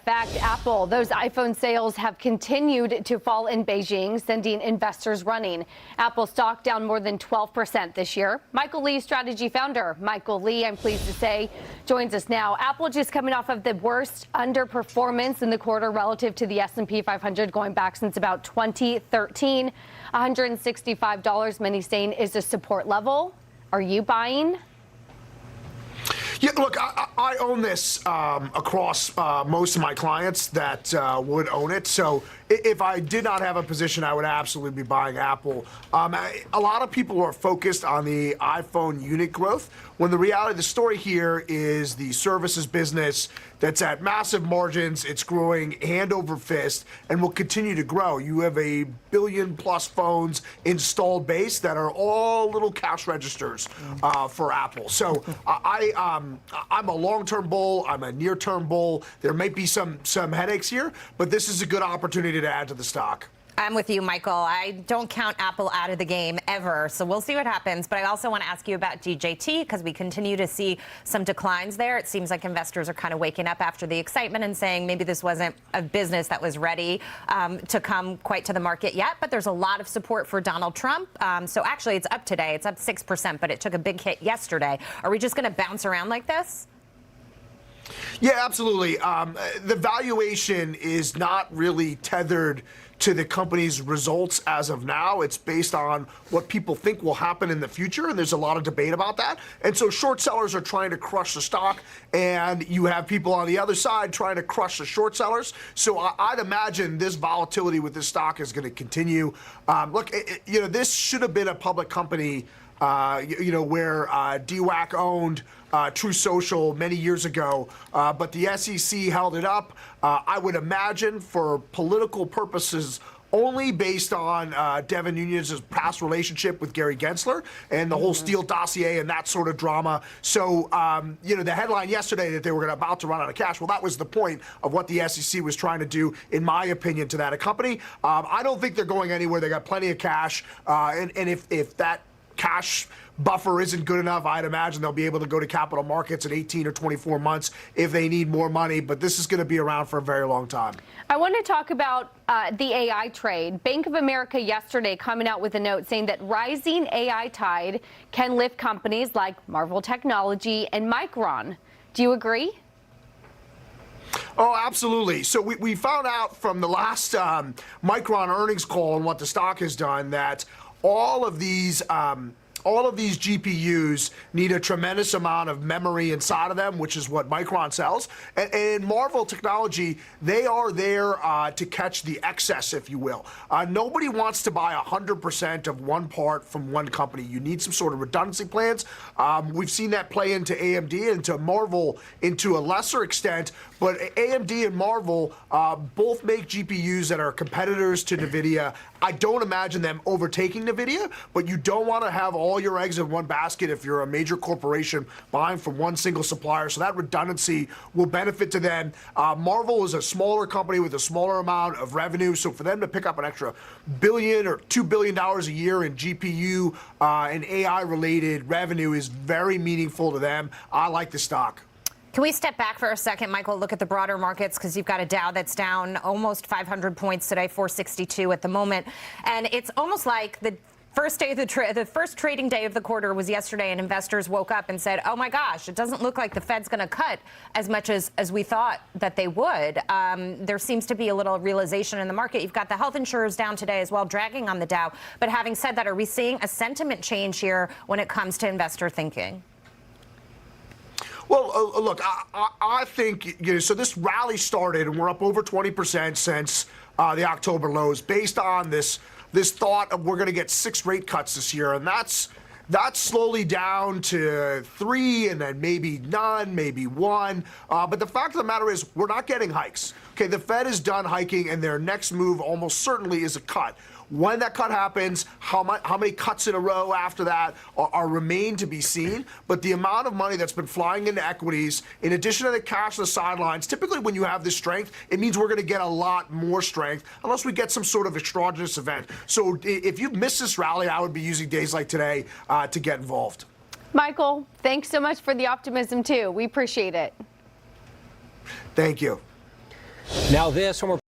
fact, Apple, those iPhone sales have continued to fall in Beijing, sending investors running. Apple stock down more than 12% this year. Michael Lee, strategy founder. Michael Lee, I'm pleased to say, joins us now. Apple just coming off of the worst underperformance in the quarter relative to the S&P 500 going back since about 2013. $165, many saying, is a support level. Are you buying? Yeah, look, I own this across most of my clients that would own it. So if I did not have a position, I would absolutely be buying Apple. A lot of people are focused on the iPhone unit growth, when the reality of the story here is the services business that's at massive margins. It's growing hand over fist and will continue to grow. You have a billion-plus phones installed base that are all little cash registers for Apple. So I'm a long-term bull. I'm a near-term bull. There might be some headaches here, but this is a good opportunity to add to the stock. I'm with you, Michael. I don't count Apple out of the game ever, so we'll see what happens. But I also want to ask you about DJT, because we continue to see some declines there. It seems like investors are kind of waking up after the excitement and saying maybe this wasn't a business that was ready to come quite to the market yet. But there's a lot of support for Donald Trump. So actually, it's up today. It's up 6%, but it took a big hit yesterday. Are we just going to bounce around like this? Yeah, absolutely. The valuation is not really tethered to the company's results as of now. It's based on what people think will happen in the future, and there's a lot of debate about that. And so short sellers are trying to crush the stock, and you have people on the other side trying to crush the short sellers. So I'd imagine this volatility with this stock is going to continue. Look, this should have been a public company, where DWAC owned True Social many years ago, but the SEC held it up. I would imagine for political purposes only, based on Devin Nunes's past relationship with Gary Gensler and the whole Steele dossier and that sort of drama. So, the headline yesterday that they were about to run out of cash, well, that was the point of what the SEC was trying to do, in my opinion, to that company. I don't think they're going anywhere. They got plenty of cash, and if that cash buffer isn't good enough, I'd imagine they'll be able to go to capital markets in 18 or 24 months if they need more money, but this is going to be around for a very long time. I want to talk about the AI trade. Bank of America yesterday coming out with a note saying that rising AI tide can lift companies like Marvell Technology and Micron. Do you agree? Oh, absolutely. So we found out from the last Micron earnings call and what the stock has done that all of these GPUs need a tremendous amount of memory inside of them, which is what Micron sells. And Marvell Technology, they are there to catch the excess, if you will. Nobody wants to buy 100% of one part from one company. You need some sort of redundancy plans. We've seen that play into AMD and to Marvell into a lesser extent, but AMD and Marvell both make GPUs that are competitors to NVIDIA. I don't imagine them overtaking NVIDIA, but you don't want to have all your eggs in one basket if you're a major corporation buying from one single supplier. So that redundancy will benefit to them. Marvell is a smaller company with a smaller amount of revenue, so for them to pick up an extra $1 billion or $2 billion a year in GPU and AI-related revenue is very meaningful to them. I like the stock. Can we step back for a second, Michael, look at the broader markets, because you've got a Dow that's down almost 500 points today, 462 at the moment. And it's almost like the first day of the first trading day of the quarter was yesterday, and investors woke up and said, oh my gosh, it doesn't look like the Fed's going to cut as much as we thought that they would. There seems to be a little realization in the market. You've got the health insurers down today as well, dragging on the Dow. But having said that, are we seeing a sentiment change here when it comes to investor thinking? Well, look, I think, so this rally started, and we're up over 20% since the October lows, based on this thought of we're going to get 6 rate cuts this year, and that's slowly down to 3, and then maybe none, maybe 1. But the fact of the matter is we're not getting hikes. Okay, the Fed is done hiking, and their next move almost certainly is a cut. When that cut happens, how many cuts in a row after that are remain to be seen. But the amount of money that's been flying into equities, in addition to the cash on the sidelines, typically when you have this strength, it means we're going to get a lot more strength unless we get some sort of extraordinary event. So if you miss this rally, I would be using days like today to get involved. Michael, thanks so much for the optimism, too. We appreciate it. Thank you. Now this from